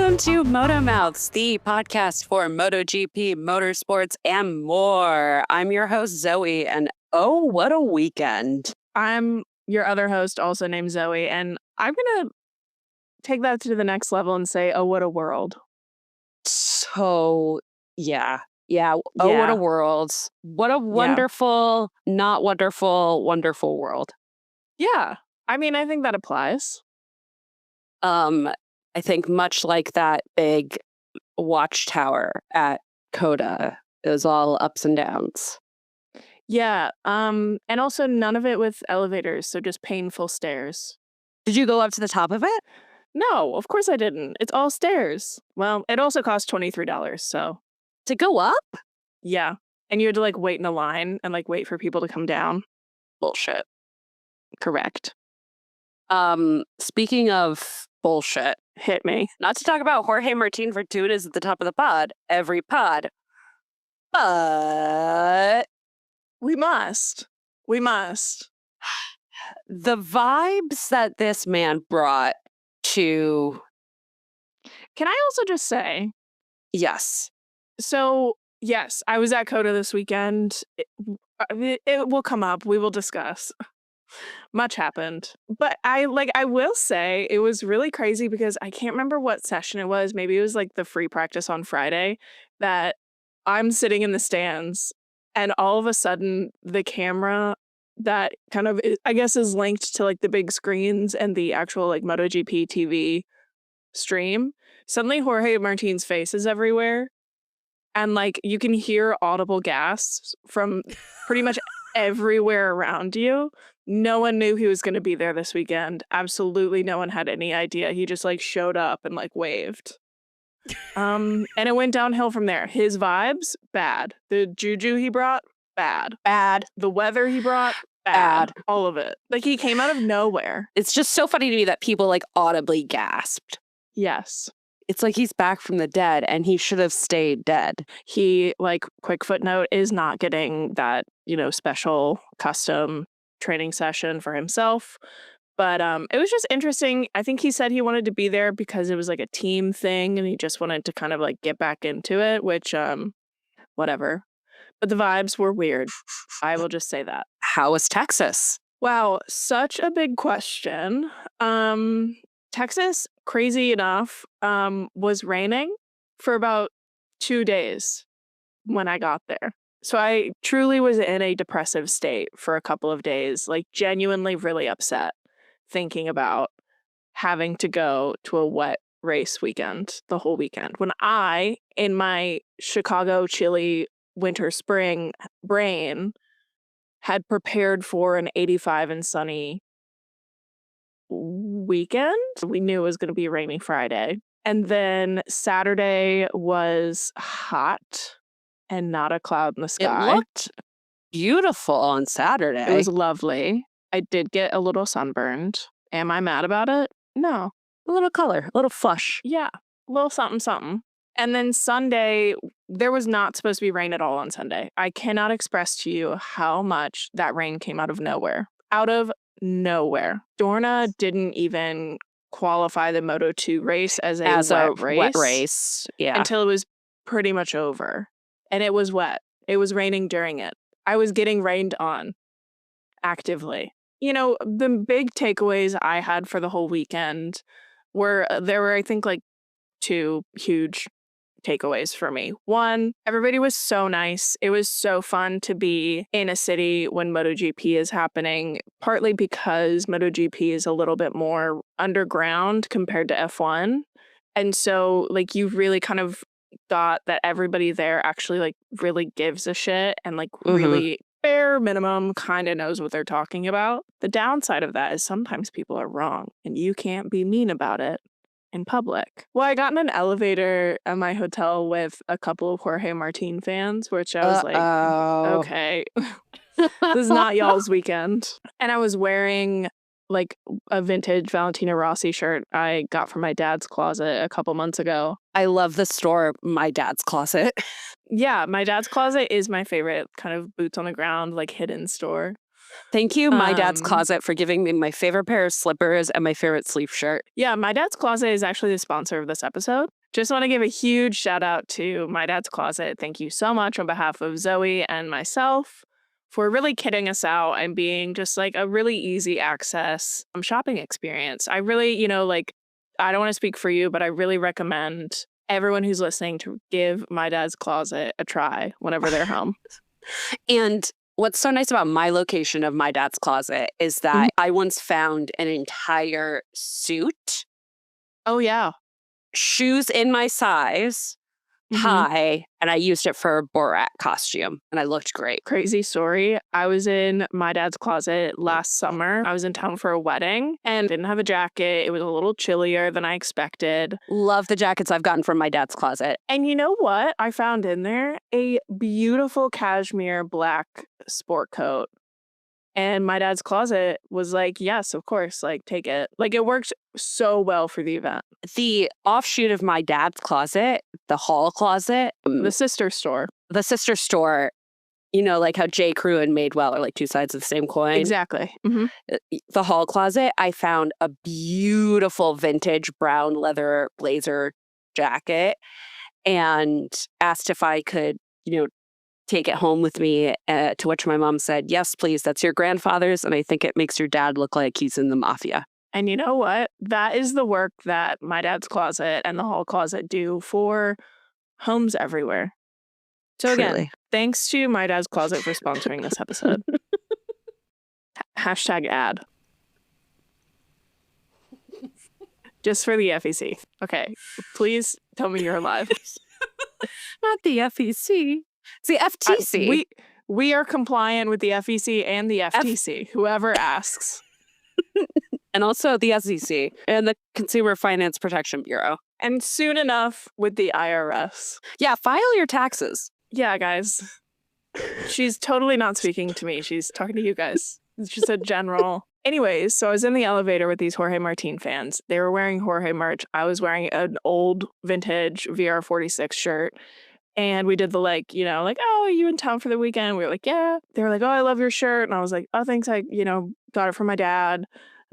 Welcome to Moto Mouths, the podcast for MotoGP, motorsports, and more. I'm your host, Zoe, and oh, what a weekend. I'm your other host, also named Zoe, and I'm going to take that to the next level and say, oh, what a world. So, yeah. Oh, what a world. What a wonderful, not wonderful, wonderful world. Yeah. I mean, I think that applies. I think much like that big watchtower at COTA, it was all ups and downs. Yeah. And also none of it with elevators, so just painful stairs. Did you go up to the top of it? No, of course I didn't. It's all stairs. Well, it also cost $23, so. To go up? Yeah. And you had to wait in a line and wait for people to come down. Bullshit. Correct. Speaking of bullshit, hit me. Not to talk about Jorge Martin Fortuna's at the top of the pod, every pod, but we must. The vibes that this man brought to... Can I also just say? Yes. So, yes, I was at COTA this weekend. It will come up. We will discuss. Much happened. But I will say it was really crazy because I can't remember what session it was. Maybe it was the free practice on Friday that I'm sitting in the stands and all of a sudden the camera that kind of, I guess, is linked to the big screens and the actual MotoGP TV stream. Suddenly Jorge Martin's face is everywhere. And you can hear audible gasps from pretty much everywhere around you. No one knew he was going to be there this weekend. Absolutely no one had any idea. He just showed up and waved. And it went downhill from there. His vibes, bad. The juju he brought, bad. The weather he brought, bad. All of it. He came out of nowhere. It's just so funny to me that people audibly gasped. Yes. It's he's back from the dead and he should have stayed dead. He, quick footnote, is not getting that, special custom training session for himself. But it was just interesting. I think he said he wanted to be there because it was a team thing and he just wanted to kind of get back into it, which, whatever. But the vibes were weird. I will just say that. How was Texas? Wow, such a big question. Texas, crazy enough, was raining for about 2 days when I got there. So I truly was in a depressive state for a couple of days, genuinely really upset thinking about having to go to a wet race weekend the whole weekend. When I, in my Chicago chilly winter spring brain, had prepared for an 85 and sunny weekend. We knew it was going to be rainy Friday. And then Saturday was hot and not a cloud in the sky. It looked beautiful on Saturday. It was lovely. I did get a little sunburned. Am I mad about it? No. A little color, a little flush. Yeah, a little something, something. And then Sunday, there was not supposed to be rain at all on Sunday. I cannot express to you how much that rain came out of nowhere. Out of nowhere. Dorna didn't even qualify the Moto2 race as a wet race. Yeah. Until it was pretty much over. And it was wet. It was raining during it. I was getting rained on actively. The big takeaways I had for the whole weekend were, I think, 2 huge takeaways for me. One, everybody was so nice. It was so fun to be in a city when MotoGP is happening, partly because MotoGP is a little bit more underground compared to F1. And so, you really kind of got that everybody there actually, really gives a shit and, really bare minimum kind of knows what they're talking about. The downside of that is sometimes people are wrong and you can't be mean about it in public. Well, I got in an elevator at my hotel with a couple of Jorge Martin fans, which I was okay, this is not y'all's weekend. And I was wearing a vintage Valentino Rossi shirt I got from my dad's closet a couple months ago. I love the store, My Dad's Closet. Yeah, My Dad's Closet is my favorite kind of boots on the ground, hidden store. Thank you, My Dad's Um, Closet, for giving me my favorite pair of slippers and my favorite sleeve shirt. Yeah, My Dad's Closet is actually the sponsor of this episode. Just want to give a huge shout out to My Dad's Closet. Thank you so much on behalf of Zoe and myself for really kidding us out and being just like a really easy access shopping experience. I really, I don't want to speak for you, but I really recommend everyone who's listening to give My Dad's Closet a try whenever they're home. And what's so nice about my location of My Dad's Closet is that I once found an entire suit, Oh, yeah. shoes in my size, tie, and I used it for a Borat costume, and I looked great. Crazy story. I was in My Dad's Closet last summer. I was in town for a wedding and didn't have a jacket. It was a little chillier than I expected. Love the jackets I've gotten from My Dad's Closet. And you know what I found in there? A beautiful cashmere black sport coat. And My Dad's Closet was like, yes, of course, like, take it. Like, it worked so well for the event. The offshoot of My Dad's Closet, the hall closet, The sister store. the sister store, like how J. Crew and Madewell are like two sides of the same coin. Exactly. The hall closet, I found a beautiful vintage brown leather blazer jacket and asked if I could, take it home with me, to which my mom said, yes, please, that's your grandfather's, and I think it makes your dad look like he's in the mafia. And you know what? That is the work that My Dad's Closet and the Hall Closet do for homes everywhere. So again, thanks to My Dad's Closet for sponsoring this episode. Hashtag ad. Just for the FEC. Okay, please tell me you're alive. Not the FEC. It's the FTC. We are compliant with the FEC and the FTC, whoever asks. And also the SEC and the Consumer Finance Protection Bureau. And soon enough with the IRS. Yeah, file your taxes. Yeah, guys. She's totally not speaking to me. She's talking to you guys. She said general. Anyways, so I was in the elevator with these Jorge Martin fans. They were wearing Jorge merch. I was wearing an old vintage VR46 shirt. And we did the oh, are you in town for the weekend? We were like, yeah. They were like, oh, I love your shirt. And I was like, oh, thanks. I, got it from my dad,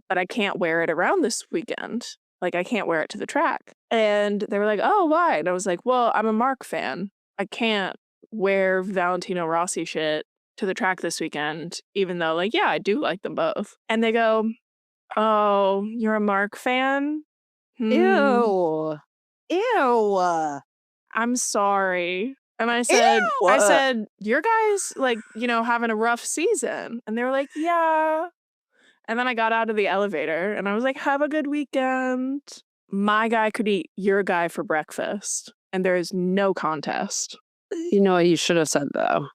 but I can't wear it around this weekend. Like, I can't wear it to the track. And they were like, oh, why? And I was like, well, I'm a Marc fan. I can't wear Valentino Rossi shit to the track this weekend, even though, I do like them both. And they go, oh, you're a Marc fan? Ew. I'm sorry. And I said, your guys, having a rough season. And they were like, yeah. And then I got out of the elevator and I was like, have a good weekend. My guy could eat your guy for breakfast. And there is no contest. You know what you should have said, though?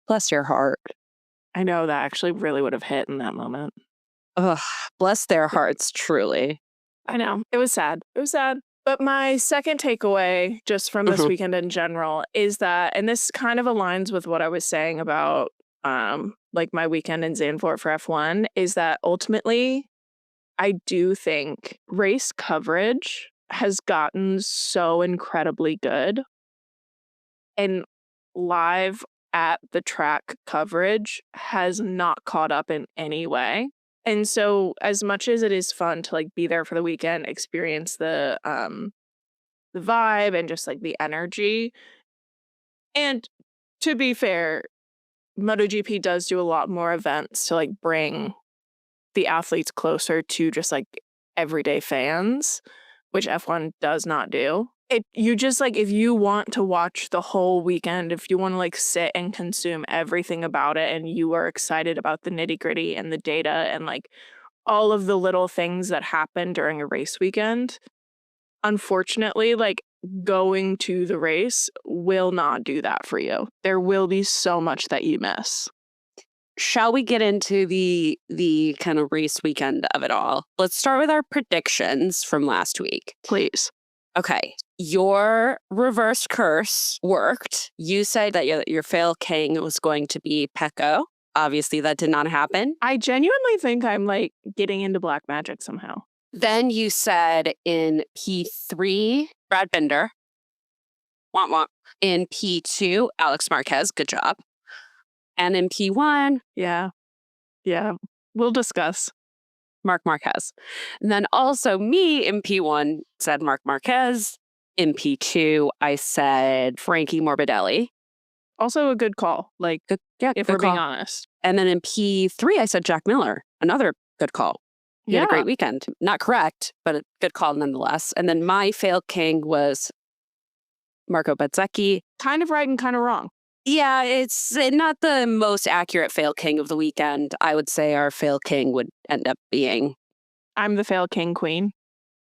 Bless your heart. I know that actually really would have hit in that moment. Ugh, bless their hearts, truly. I know. It was sad. But my second takeaway, just from this weekend in general, is that, and this kind of aligns with what I was saying about my weekend in Zandvoort for F1, is that ultimately, I do think race coverage has gotten so incredibly good. And live at the track coverage has not caught up in any way. And so as much as it is fun to be there for the weekend, experience the vibe and just the energy. And to be fair, MotoGP does do a lot more events to bring the athletes closer to just everyday fans, which F1 does not do. You just if you want to watch the whole weekend, if you want to sit and consume everything about it and you are excited about the nitty-gritty and the data and all of the little things that happen during a race weekend, unfortunately, going to the race will not do that for you. There will be so much that you miss. Shall we get into the kind of race weekend of it all? Let's start with our predictions from last week. Please. Okay. Your reverse curse worked. You said that your fail king was going to be Pecco. Obviously, that did not happen. I genuinely think I'm getting into black magic somehow. Then you said in P3, Brad Binder. Womp womp. In P2, Alex Marquez. Good job. And in P1, Yeah. We'll discuss. Marc Marquez. And then also me in P1 said Marc Marquez. In P2, I said Frankie Morbidelli. Also a good call, like, Good we're being call. honest. And then in P3, I said Jack Miller. Another good call. He had a great weekend. Not correct, but a good call nonetheless. And then my fail king was Marco Bezzecchi. Kind of right and kind of wrong. Yeah, it's not the most accurate fail king of the weekend. I would say our fail king would end up being... I'm the fail king queen.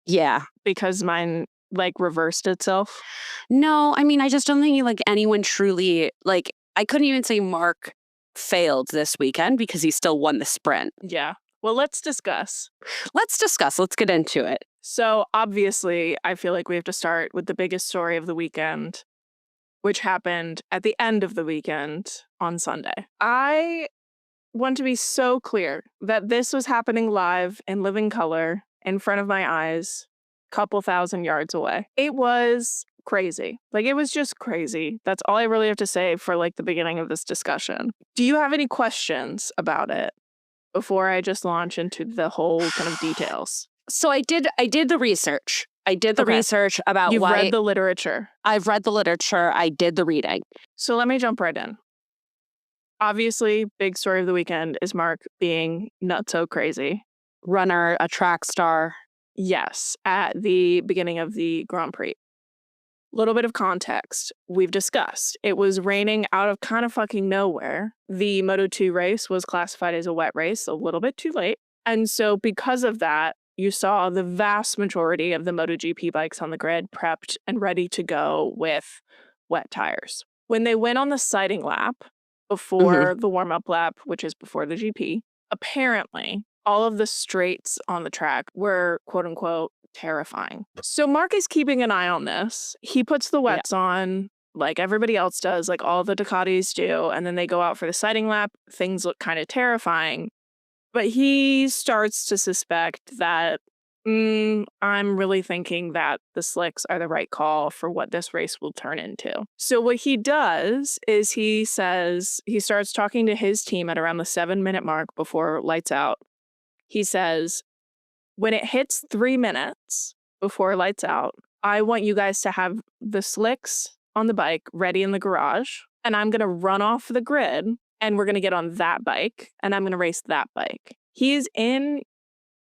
Yeah. Because mine, like, reversed itself. No, I mean, I just don't think like anyone truly, like, I couldn't even say Mark failed this weekend because he still won the sprint. Yeah. Well, let's discuss. Let's get into it. So obviously, I feel like we have to start with the biggest story of the weekend, which happened at the end of the weekend on Sunday. I want to be so clear that this was happening live in living color in front of my eyes, a couple thousand yards away. It was crazy. Like, it was just crazy. That's all I really have to say for like the beginning of this discussion. Do you have any questions about it before I just launch into the whole kind of details? So I did the research. Research about You've read the literature. I've read the literature. I did the reading. So let me jump right in. Obviously, big story of the weekend is Mark being nutso crazy. Runner, a track star. Yes, at the beginning of the Grand Prix. Little bit of context. We've discussed. It was raining out of kind of fucking nowhere. The Moto2 race was classified as a wet race, a little bit too late. And so because of that, you saw the vast majority of the MotoGP bikes on the grid prepped and ready to go with wet tires. When they went on the sighting lap before the warm-up lap, which is before the GP, apparently all of the straights on the track were quote-unquote terrifying. So Mark is keeping an eye on this. He puts the wets on like everybody else does, like all the Ducatis do, and then they go out for the sighting lap. Things look kind of terrifying. But he starts to suspect that I'm really thinking that the slicks are the right call for what this race will turn into. So what he does is he starts talking to his team at around the 7-minute mark before lights out. He says, when it hits 3 minutes before lights out, I want you guys to have the slicks on the bike ready in the garage, and I'm going to run off the grid. And we're going to get on that bike, and I'm going to race that bike. He's in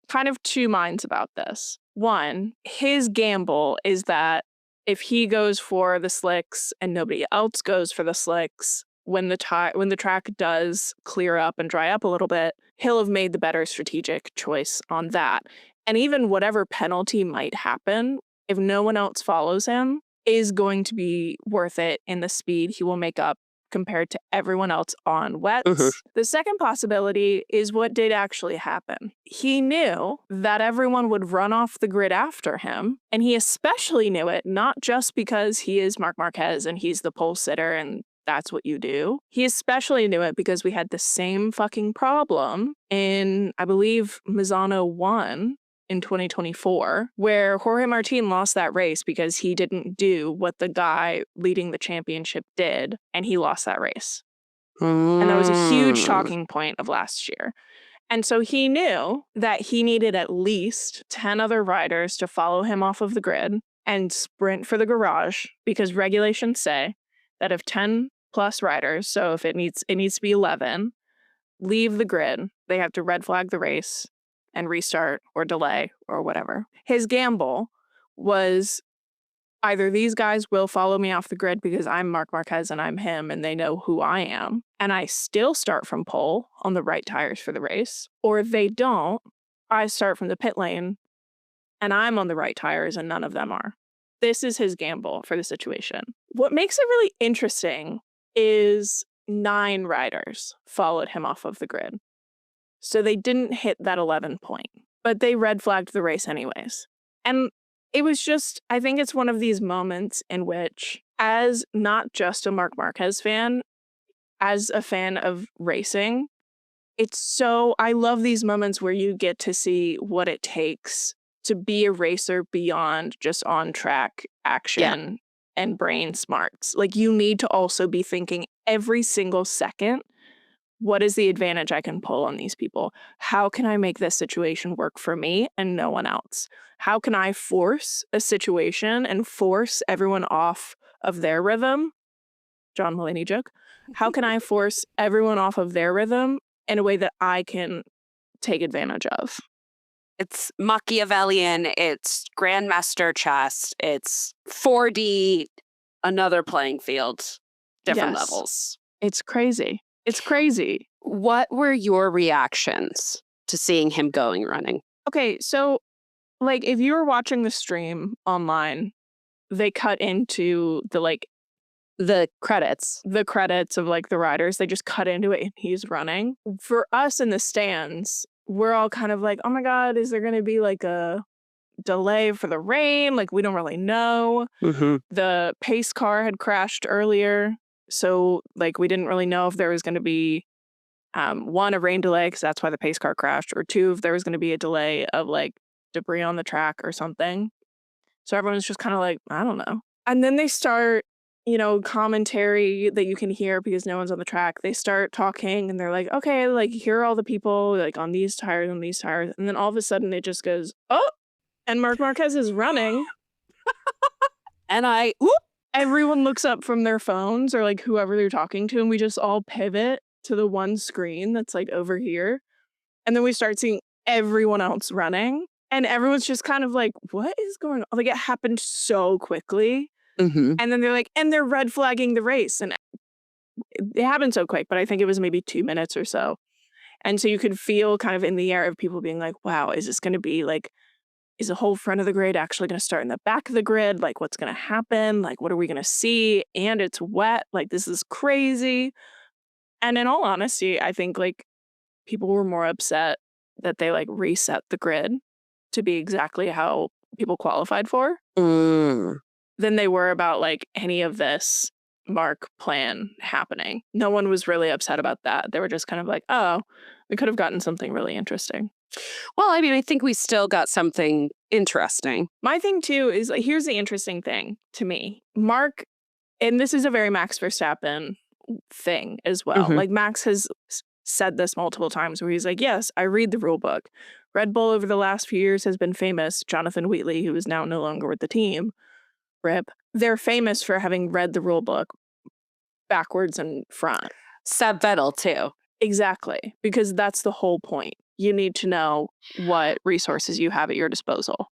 kind of two minds about this. One, his gamble is that if he goes for the slicks and nobody else goes for the slicks, when the track does clear up and dry up a little bit, he'll have made the better strategic choice on that. And even whatever penalty might happen, if no one else follows him, is going to be worth it in the speed he will make up compared to everyone else on wets. The second possibility is what did actually happen. He knew that everyone would run off the grid after him, and he especially knew it not just because he is Marc Marquez and he's the pole sitter and that's what you do. He especially knew it because we had the same fucking problem in, I believe, Misano 1 in 2024, where Jorge Martin lost that race because he didn't do what the guy leading the championship did, and he lost that race. And that was a huge talking point of last year. And so he knew that he needed at least 10 other riders to follow him off of the grid and sprint for the garage, because regulations say that if 10 plus riders, so if it needs to be 11, leave the grid, they have to red flag the race and restart or delay or whatever. His gamble was either these guys will follow me off the grid because I'm Marc Marquez and I'm him and they know who I am, and I still start from pole on the right tires for the race, or if they don't, I start from the pit lane and I'm on the right tires and none of them are. This is his gamble for the situation. What makes it really interesting is 9 riders followed him off of the grid. So they didn't hit that 11 point, but they red flagged the race anyways. And it was just, I think it's one of these moments in which, as not just a Marc Marquez fan, as a fan of racing, I love these moments where you get to see what it takes to be a racer beyond just on track action and brain smarts. Like, you need to also be thinking every single second what is the advantage I can pull on these people? How can I make this situation work for me and no one else? How can I force a situation and force everyone off of their rhythm? John Mulaney joke. How can I force everyone off of their rhythm in a way that I can take advantage of? It's Machiavellian, it's Grandmaster chess, it's 4D, another playing field, different Yes. levels. It's crazy. It's crazy. What were your reactions to seeing him going running? Okay, so like if you were watching the stream online, they cut into The credits. the credits of like the riders. They just cut into it and he's running. For us in the stands, we're all kind of like, oh my God, is there going to be like a delay for the rain? Like, we don't really know. Mm-hmm. The pace car had crashed earlier. So like, we didn't really know if there was going to be one, a rain delay, because that's why the pace car crashed, or two, if there was going to be a delay of like debris on the track or something. So everyone's just kind of like, I don't know. And then they start, commentary that you can hear because no one's on the track. They start talking and they're like, okay, like here are all the people like on these tires, on these tires. And then all of a sudden it just goes, oh, and Marc Marquez is running. And everyone looks up from their phones or like whoever they're talking to. And we just all pivot to the one screen that's like over here. And then we start seeing everyone else running. And everyone's just kind of like, what is going on? Like it happened so quickly. Mm-hmm. And then they're like, and they're red flagging the race. And it happened so quick, but I think it was maybe 2 minutes or so. And so you could feel kind of in the air of people being like, wow, is this going to be like, is the whole front of the grid actually going to start in the back of the grid? Like, what's going to happen? Like, what are we going to see? And it's wet. Like, this is crazy. And in all honesty, I think like people were more upset that they like reset the grid to be exactly how people qualified for than they were about like any of this Marc plan happening. No one was really upset about that. They were just kind of like, oh, we could have gotten something really interesting. Well, I mean, I think we still got something interesting. My thing too is like, here's the interesting thing to me. Marc, and this is a very Max Verstappen thing as well. Mm-hmm. Like Max has said this multiple times where he's like, yes, I read the rule book. Red Bull over the last few years has been famous. Jonathan Wheatley, who is now no longer with the team, rip, they're famous for having read the rule book backwards and front. Seb Vettel, too. Exactly, because that's the whole point. You need to know what resources you have at your disposal.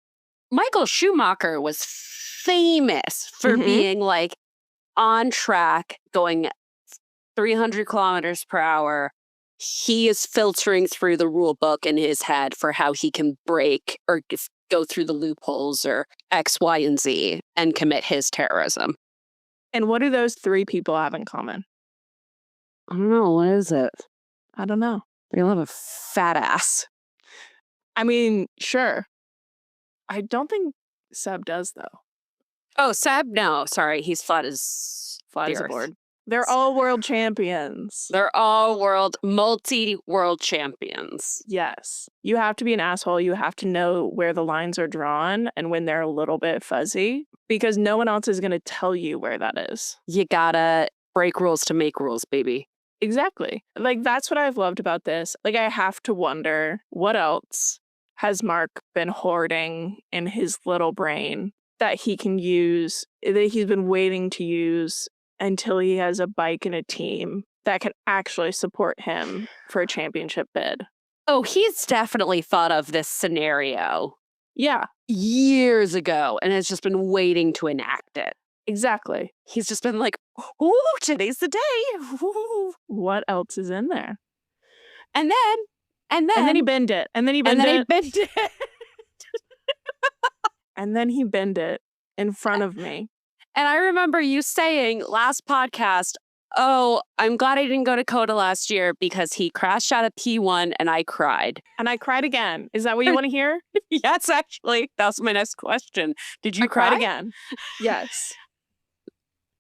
Michael Schumacher was famous for being like on track, going 300 kilometers per hour. He is filtering through the rule book in his head for how he can break or go through the loopholes or X, Y, and Z and commit his terrorism. And what do those three people have in common? I don't know. What is it? I don't know. They love a fat ass. I mean, sure. I don't think Seb does, though. Oh, Seb? No, sorry. He's flat as a board. They're all world champions. They're all multi-world champions. Yes. You have to be an asshole. You have to know where the lines are drawn and when they're a little bit fuzzy because no one else is going to tell you where that is. You gotta break rules to make rules, baby. Exactly. Like, that's what I've loved about this. Like, I have to wonder what else has Marc been hoarding in his little brain that he can use, that he's been waiting to use until he has a bike and a team that can actually support him for a championship bid. Oh, he's definitely thought of this scenario. Yeah. Years ago, and has just been waiting to enact it. Exactly. He's just been like, ooh, today's the day. Ooh. What else is in there? And then he bent it. And then he bent it. And then he bent it in front of me. And I remember you saying last podcast, oh, I'm glad I didn't go to COTA last year because he crashed out of P1 and I cried. And I cried again. Is that what you want to hear? Yes, actually. That was my next question. Did you cry? I cried again. Yes.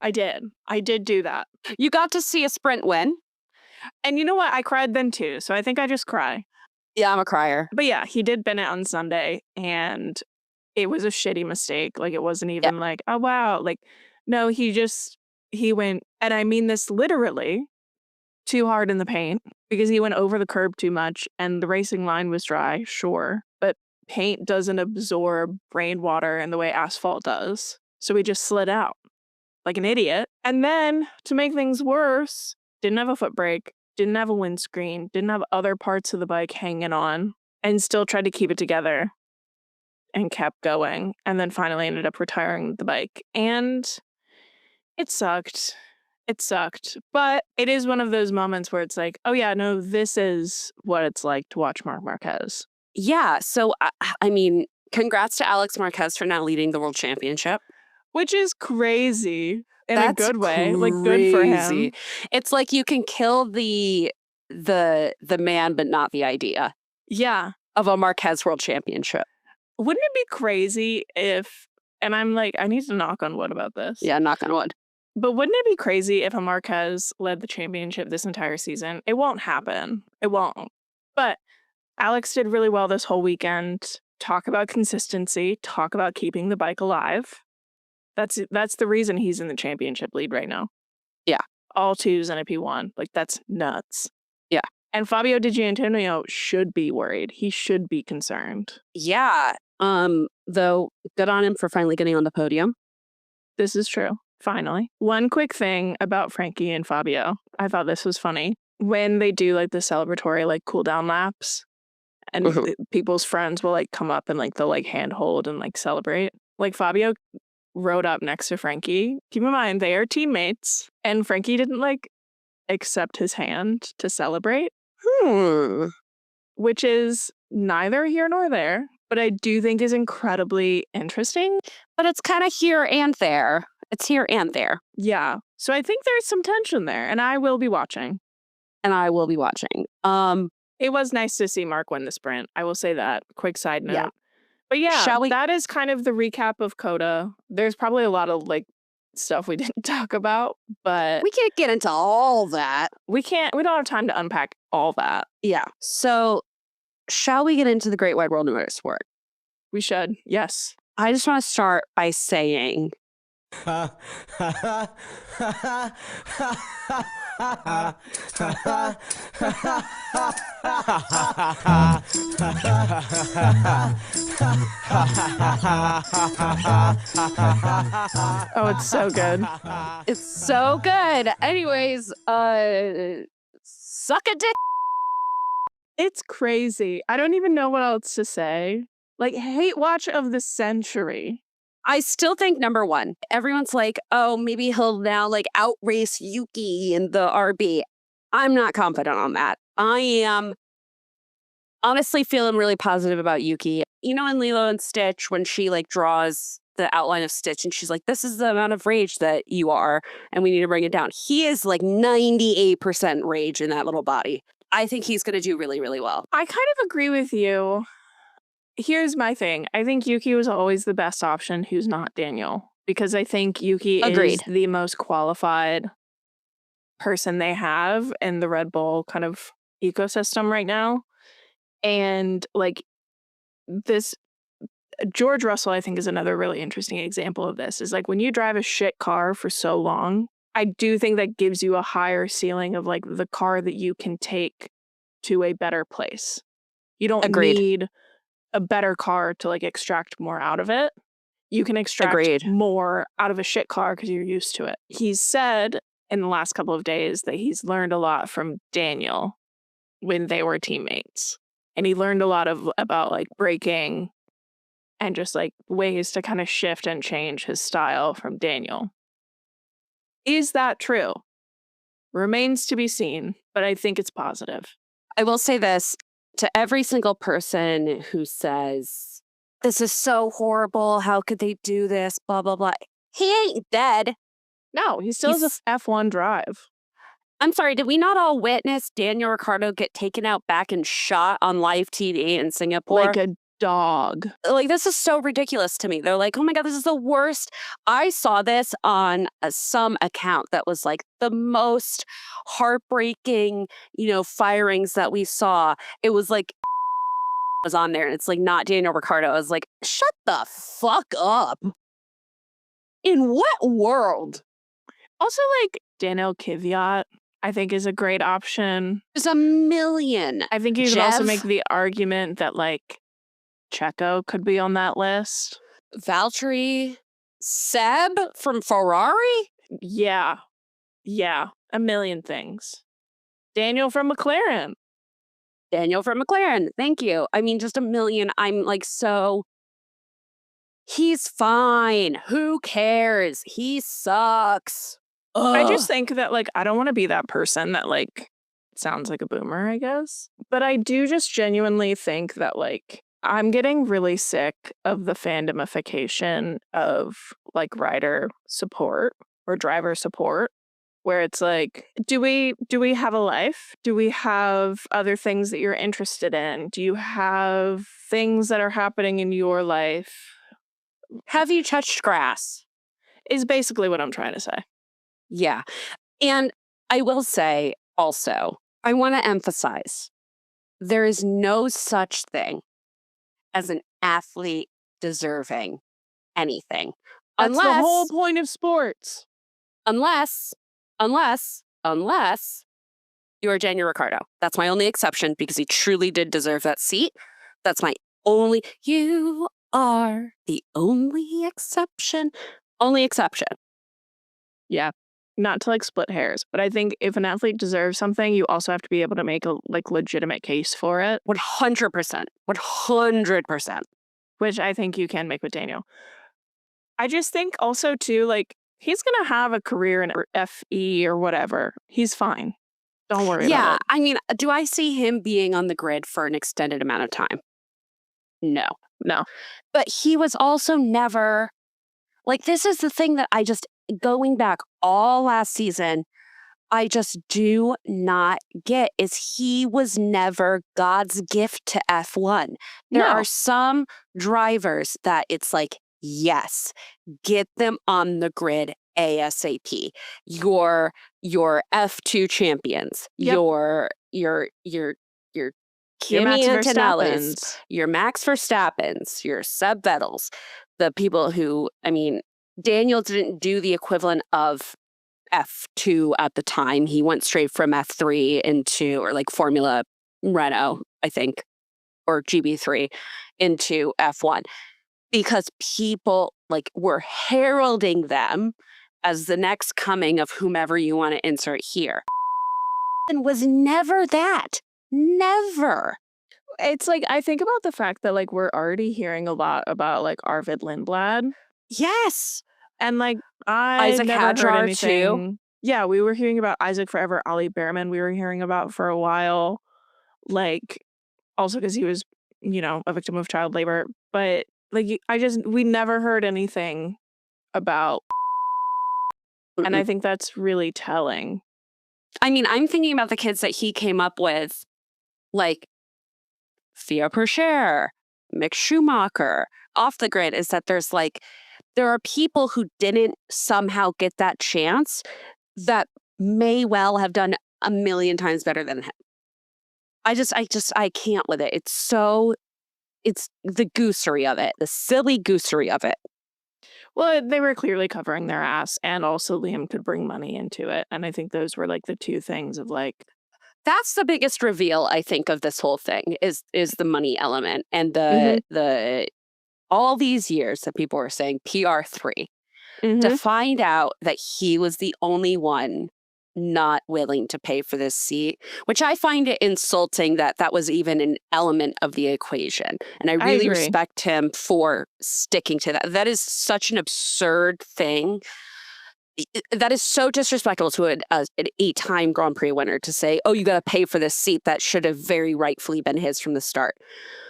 I did. I did do that. You got to see a sprint win. And you know what? I cried then too. So I think I just cry. Yeah, I'm a crier. But yeah, he did Bennett on Sunday and it was a shitty mistake. Like it wasn't even like, oh wow. Like, no, he went, and I mean this literally, too hard in the paint because he went over the curb too much and the racing line was dry, sure, but paint doesn't absorb rainwater in the way asphalt does. So he just slid out like an idiot. And then to make things worse, didn't have a foot brake, didn't have a windscreen, didn't have other parts of the bike hanging on, and still tried to keep it together and kept going. And then finally ended up retiring the bike. And it sucked. It sucked. But it is one of those moments where it's like, oh yeah, no, this is what it's like to watch Marc Marquez. Yeah. So, I mean, congrats to Alex Marquez for now leading the world championship. Which is crazy in That's a good way. Like, good for him. It's like you can kill the man, but not the idea Yeah. of a Marquez world championship. Wouldn't it be crazy if, and I'm like, I need to knock on wood about this. Yeah, knock on wood. But wouldn't it be crazy if a Marquez led the championship this entire season? It won't happen. It won't. But Alex did really well this whole weekend. Talk about consistency. Talk about keeping the bike alive. That's the reason he's in the championship lead right now. Yeah. All twos and a P1. Like, that's nuts. Yeah. And Fabio Di Giannantonio should be worried. He should be concerned. Yeah. Though, good on him for finally getting on the podium. This is true. Finally. One quick thing about Frankie and Fabio. I thought this was funny. When they do like the celebratory like cool down laps and people's friends will like come up and like they'll like hand hold and like celebrate. Like Fabio rode up next to Frankie. Keep in mind, they are teammates. And Frankie didn't like accept his hand to celebrate. Which is neither here nor there, but I do think is incredibly interesting. But it's kind of here and there. It's here and there. Yeah. So I think there's some tension there, and I will be watching. It was nice to see Mark win the sprint. I will say that. Quick side note. Yeah. But yeah, that is kind of the recap of COTA. There's probably a lot of like stuff we didn't talk about, but we can't get into all that. We don't have time to unpack all that. Yeah. So shall we get into the great wide world of motorsport? We should. Yes. I just want to start by saying oh, it's so good. It's so good. Anyways, suck a dick. It's crazy. I don't even know what else to say. Like, hate watch of the century. I still think number one, everyone's like, oh, maybe he'll now like outrace Yuki in the RB. I'm not confident on that. I am honestly feeling really positive about Yuki. You know, in Lilo and Stitch, when she like draws the outline of Stitch and she's like, this is the amount of rage that you are, and we need to bring it down. He is like 98% rage in that little body. I think he's going to do really, really well. I kind of agree with you. Here's my thing. I think Yuki was always the best option who's not Daniel, because I think Yuki is the most qualified person they have in the Red Bull kind of ecosystem right now. And like this, George Russell, I think, is another really interesting example of this. Is like when you drive a shit car for so long, I do think that gives you a higher ceiling of like the car that you can take to a better place. You don't need a better car to like extract more out of it. You can extract more out of a shit car because you're used to it. He's said in the last couple of days that he's learned a lot from Daniel when they were teammates. And he learned a lot about like braking and just like ways to kind of shift and change his style from Daniel. Is that true? Remains to be seen, but I think it's positive. I will say this to every single person who says, this is so horrible, how could they do this, blah, blah, blah. He ain't dead. No, he still has a F1 drive. I'm sorry, did we not all witness Daniel Ricciardo get taken out back and shot on live TV in Singapore? Like a dog. Like, this is so ridiculous to me. They're like, oh my God, this is the worst. I saw this on some account that was like the most heartbreaking, firings that we saw. It was like was on there and it's like not Daniel Ricciardo. I was like, shut the fuck up. In what world? Also, like Daniel Kvyat, I think is a great option. There's a million. I think you could also Jeff? make the argument that like Checo could be on that list. Valtteri, Seb from Ferrari? Yeah. Yeah. A million things. Daniel from McLaren. Daniel from McLaren. Thank you. I mean, just a million. I'm like, so he's fine. Who cares? He sucks. Ugh. I just think that like, I don't want to be that person that like sounds like a boomer, I guess. But I do just genuinely think that like, I'm getting really sick of the fandomification of like rider support or driver support, where it's like, do we have a life? Do we have other things that you're interested in? Do you have things that are happening in your life? Have you touched grass? Is basically what I'm trying to say. Yeah. And I will say also, I want to emphasize, there is no such thing as an athlete deserving anything. That's the whole point of sports. Unless you're Daniel Ricciardo. That's my only exception because he truly did deserve that seat. That's my only, you are the only exception. Only exception. Yeah. Not to like split hairs, but I think if an athlete deserves something, you also have to be able to make a like legitimate case for it. 100%. 100%. Which I think you can make with Daniel. I just think also too, like, he's going to have a career in FE or whatever. He's fine. Don't worry about it. I mean, do I see him being on the grid for an extended amount of time? No. But he was also never, like, this is the thing that I just, going back all last season, I just do not get is he was never God's gift to F1. There are some drivers that it's like, yes, get them on the grid ASAP. Your F2 champions, your Kimi Antonellis, your Max Verstappens, your Seb Vettels, the people who, I mean, Daniel didn't do the equivalent of F2 at the time. He went straight from F3 into, or like Formula Renault, I think, or GB3 into F1 because people like were heralding them as the next coming of whomever you want to insert here. And was never that. Never. It's like, I think about the fact that like we're already hearing a lot about like Arvid Lindblad. Yes. And like Isaac Hadjar too. Yeah, we were hearing about Isaac forever. Ollie Behrman we were hearing about for a while. Like also because he was, you know, a victim of child labor. But like we never heard anything about and I think that's really telling. I mean, I'm thinking about the kids that he came up with, like Theo Pourchaire, Mick Schumacher, off the grid, is that there are people who didn't somehow get that chance that may well have done a million times better than him. I can't with it. It's the goosery of it, the silly goosery of it. Well, they were clearly covering their ass, and also Liam could bring money into it. And I think those were like the two things of like. That's the biggest reveal, I think, of this whole thing is the money element and the all these years that people were saying PR3 to find out that he was the only one not willing to pay for this seat, which I find it insulting that was even an element of the equation. And I really respect him for sticking to that. That is such an absurd thing. That is so disrespectful to an 8-time Grand Prix winner to say, oh, you got to pay for this seat that should have very rightfully been his from the start.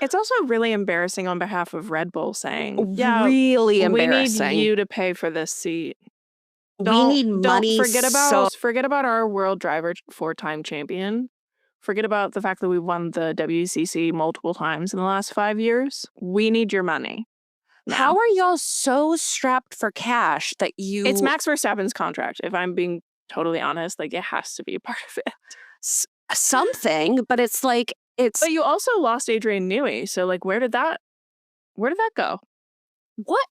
It's also really embarrassing on behalf of Red Bull saying, yeah, really embarrassing. We need you to pay for this seat. We need money. Forget about our world driver 4-time champion. Forget about the fact that we won the WCC multiple times in the last 5 years. We need your money. Now. How are y'all so strapped for cash that you... It's Max Verstappen's contract. If I'm being totally honest, like it has to be a part of it. Something, but it's like it's. But you also lost Adrian Newey, so like where did that go? What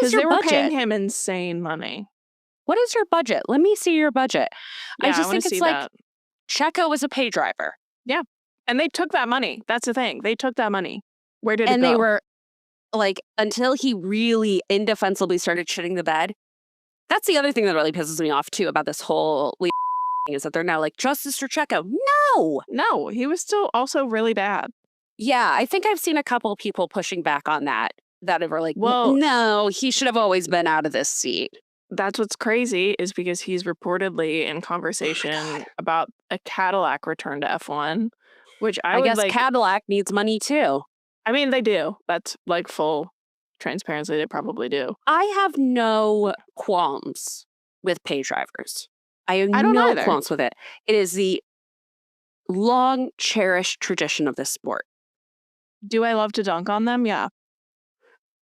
is your budget? Because they were paying him insane money. What is your budget? Let me see your budget. Yeah, I just want think to see it's like that. Checo was a pay driver. Yeah. And they took that money. That's the thing. They took that money. Where did it And go? they were like, until he really indefensibly started shitting the bed. That's the other thing that really pisses me off too about this whole thing is that they're now like, justice for Checo. No. No, he was still also really bad. Yeah, I think I've seen a couple people pushing back on that are like, Well, no, he should have always been out of this seat. that's what's crazy is because he's reportedly in conversation about a Cadillac return to F1, which I would guess like. Cadillac needs money too. I mean, they do. That's like full transparency. They probably do. I have no qualms with pay drivers. I have I don't no either. qualms with it. It is the long cherished tradition of this sport. Do I love to dunk on them? Yeah.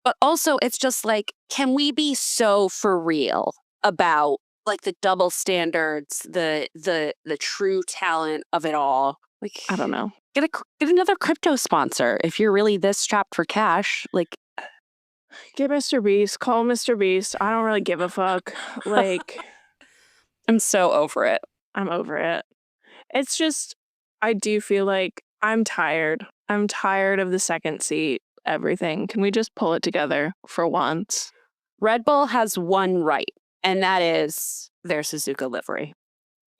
But also it's just like, can we be so for real about like the double standards, the true talent of it all? Like, I don't know. Get another crypto sponsor if you're really this strapped for cash. Like, get Mr. Beast, call Mr. Beast. I don't really give a fuck. Like, I'm so over it. I'm over it. It's just, I do feel like I'm tired. I'm tired of the second seat, everything. Can we just pull it together for once? Red Bull has one right, and that is their Suzuka livery.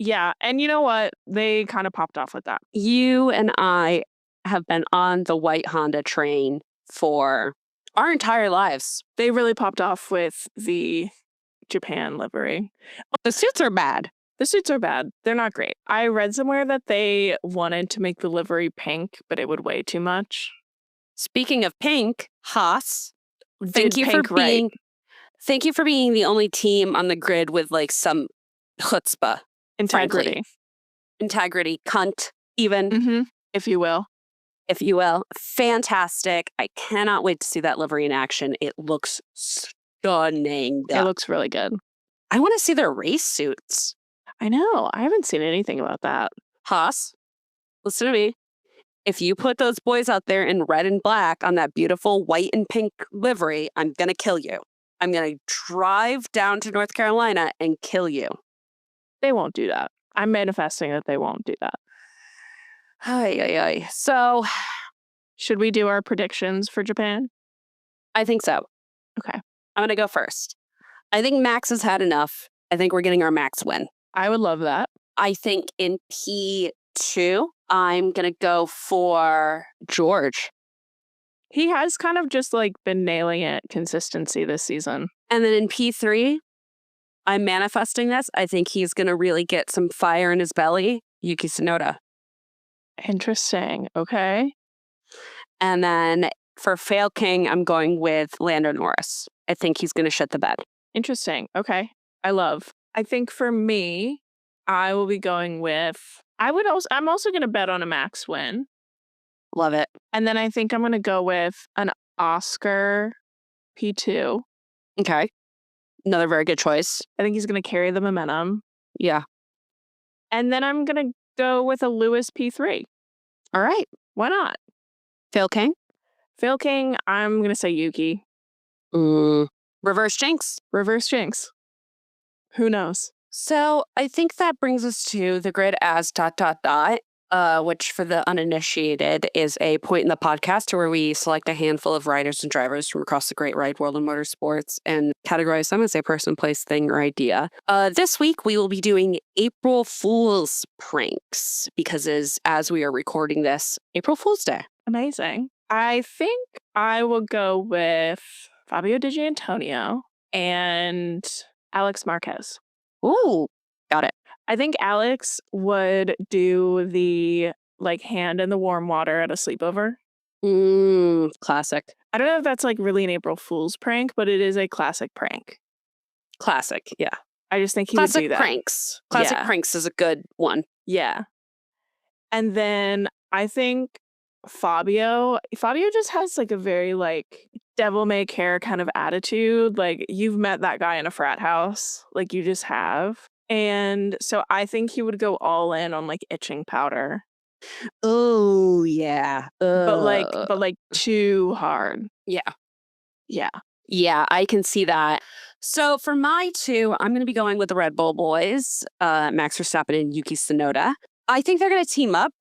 Yeah, and you know what? They kind of popped off with that. You and I have been on the white Honda train for our entire lives. They really popped off with the Japan livery. The suits are bad. The suits are bad. They're not great. I read somewhere that they wanted to make the livery pink, but it would weigh too much. Speaking of pink, Haas, Thank you for being the only team on the grid with like some chutzpah. Integrity. Frankly. Integrity, cunt, even. If you will. Fantastic. I cannot wait to see that livery in action. It looks stunning. It looks really good. I want to see their race suits. I know. I haven't seen anything about that. Haas, listen to me. If you put those boys out there in red and black on that beautiful white and pink livery, I'm going to kill you. I'm going to drive down to North Carolina and kill you. They won't do that. I'm manifesting that they won't do that. So, should we do our predictions for Japan? I think so. Okay. I'm going to go first. I think Max has had enough. I think we're getting our Max win. I would love that. I think in P2, I'm going to go for George. He has kind of just like been nailing it consistency this season. And then in P3, I'm manifesting this. I think he's going to really get some fire in his belly. Yuki Tsunoda. Interesting. Okay. And then for Fail King, I'm going with Lando Norris. I think he's going to shit the bed. Interesting. Okay. I think for me, I will be going with, I'm also going to bet on a Max win. Love it. And then I think I'm going to go with an Oscar P2. Okay. Another very good choice. I think he's going to carry the momentum. Yeah. And then I'm going to go with a Lewis P3. All right. Why not? Fail King? Fail King, I'm going to say Yuki. Reverse jinx. Reverse jinx. Who knows? So I think that brings us to the grid as ... which for the uninitiated is a point in the podcast where we select a handful of riders and drivers from across the great ride world of motorsports and categorize them as a person, place, thing, or idea. This week, we will be doing April Fool's pranks because as we are recording this, April Fool's Day. Amazing. I think I will go with Fabio Di Giannantonio and Alex Marquez. Ooh, got it. I think Alex would do the like hand in the warm water at a sleepover. Classic. I don't know if that's like really an April Fool's prank, but it is a classic prank. Classic, yeah. I just think he would do that. Classic pranks is a good one. Yeah. And then I think Fabio just has like a very like devil may care kind of attitude. Like you've met that guy in a frat house. Like you just have. And so I think he would go all in on like itching powder. Oh yeah. But like too hard. Yeah. Yeah. Yeah, I can see that. So for my two, I'm going to be going with the Red Bull boys, Max Verstappen and Yuki Tsunoda. I think they're going to team up.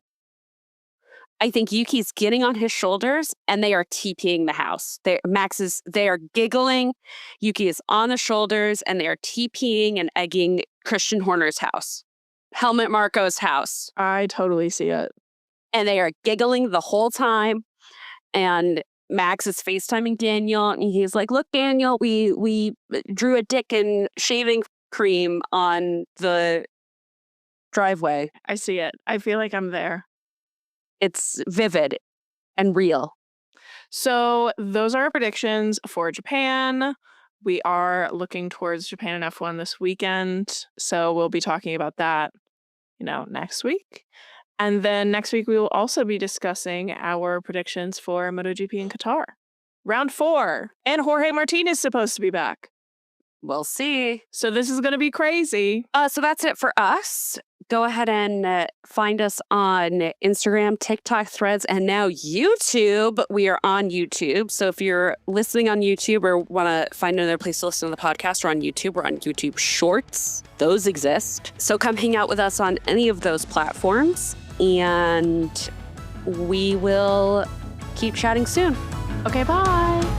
I think Yuki's getting on his shoulders and they are TPing the house. They are giggling. Yuki is on the shoulders and they are TPing and egging Christian Horner's house. Helmut Marko's house. I totally see it. And they are giggling the whole time. And Max is FaceTiming Daniel and he's like, look, Daniel, we drew a dick and shaving cream on the driveway. I see it. I feel like I'm there. It's vivid and real. So those are our predictions for Japan. We are looking towards Japan and F1 this weekend. So we'll be talking about that, next week. And then next week, we will also be discussing our predictions for MotoGP in Qatar. Round 4. And Jorge Martin is supposed to be back. We'll see. So this is going to be crazy. So that's it for us. Go ahead and find us on Instagram, TikTok, Threads, and now YouTube. We are on YouTube. So if you're listening on YouTube or want to find another place to listen to the podcast, we're on YouTube. We're on YouTube Shorts. Those exist. So come hang out with us on any of those platforms. And we will keep chatting soon. Okay, bye.